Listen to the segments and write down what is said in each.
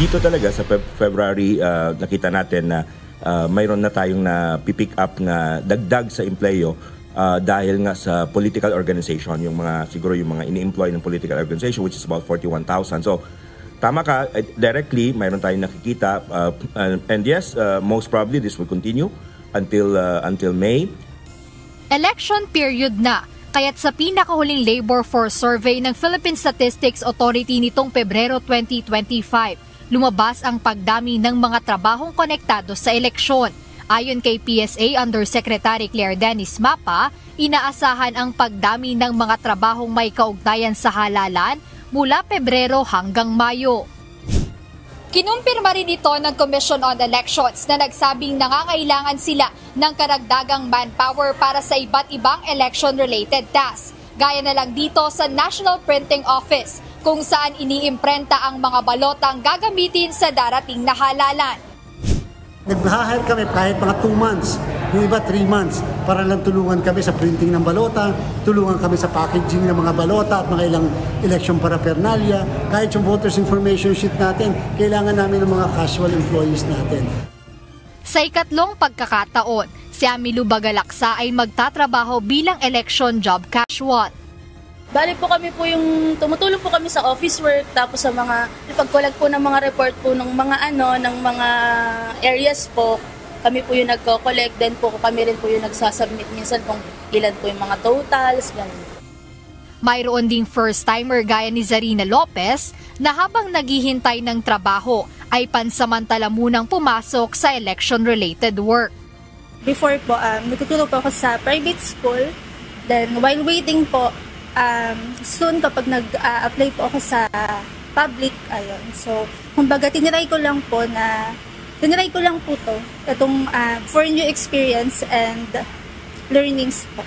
dito talaga sa February, nakita natin na mayroon na tayong na pick up na dagdag sa empleyo dahil nga sa political organization, siguro yung mga ini-employ ng political organization, which is about 41,000. So tama ka, directly mayroon tayong nakikita, and yes, most probably this will continue until May. Election period na, kaya't sa pinakahuling labor force survey ng Philippine Statistics Authority nitong Pebrero 2025, lumabas ang pagdami ng mga trabahong konektado sa eleksyon. Ayon kay PSA Undersecretary Claire Dennis Mapa, inaasahan ang pagdami ng mga trabahong may kaugnayan sa halalan mula Pebrero hanggang Mayo. Kinumpirma rin ito ng Commission on Elections na nagsabing nangangailangan sila ng karagdagang manpower para sa iba't ibang election-related tasks. Gaya na lang dito sa National Printing Office, kung saan iniimprenta ang mga balotang gagamitin sa darating na halalan. Nag-hire kami kahit mga 2 months, yung iba 3 months, para lang tulungan kami sa printing ng balota, tulungan kami sa packaging ng mga balota at mga ilang election paraphernalia. Kahit yung voters information sheet natin, kailangan namin ng mga casual employees natin. Sa ikatlong pagkakataon, si Amilu Bagalaksa ay magtatrabaho bilang election job casual. Bali po kami po yung tumutulong po kami sa office work, tapos sa mga pag-collect po ng mga report po ng mga ng mga areas po, kami po yung nagko-collect, then po kami rin po yung nagsasubmit minsan kung ilan po yung mga totals, ganun. Mayroon ding first-timer gaya ni Zarina Lopez na habang naghihintay ng trabaho ay pansamantala munang pumasok sa election-related work. Before po, nagtutulong po ako sa private school, then while waiting po, soon kapag nag-apply po ako sa public, ayun. So, kumbaga, tinry ko lang po to, itong for new experience and learnings po.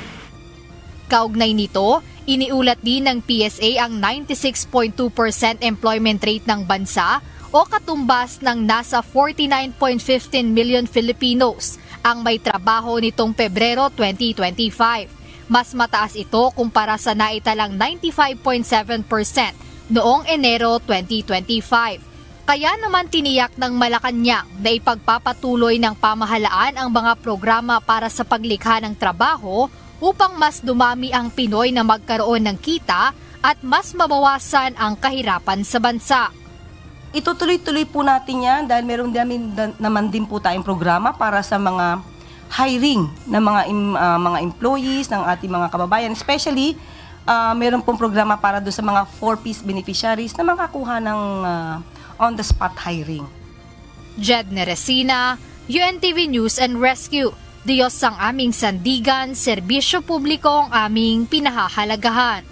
Kaugnay nito, iniulat din ng PSA ang 96.2% employment rate ng bansa o katumbas ng nasa 49.15 million Filipinos ang may trabaho nitong Pebrero 2025. Mas mataas ito kumpara sa naitalang 95.7% noong Enero 2025. Kaya naman tiniyak ng Malacanang na ipagpapatuloy ng pamahalaan ang mga programa para sa paglikha ng trabaho upang mas dumami ang Pinoy na magkaroon ng kita at mas mabawasan ang kahirapan sa bansa. Itutuloy-tuloy po natin yan dahil meron naman din po tayong programa para sa mga hiring ng mga employees ng ating mga kababayan. Especially, meron pong programa para doon sa mga 4-piece beneficiaries na makakuha ng on-the-spot hiring. Jed Neresina, UNTV News and Rescue. Diyos ang aming sandigan, serbisyo publiko ang aming pinahahalagahan.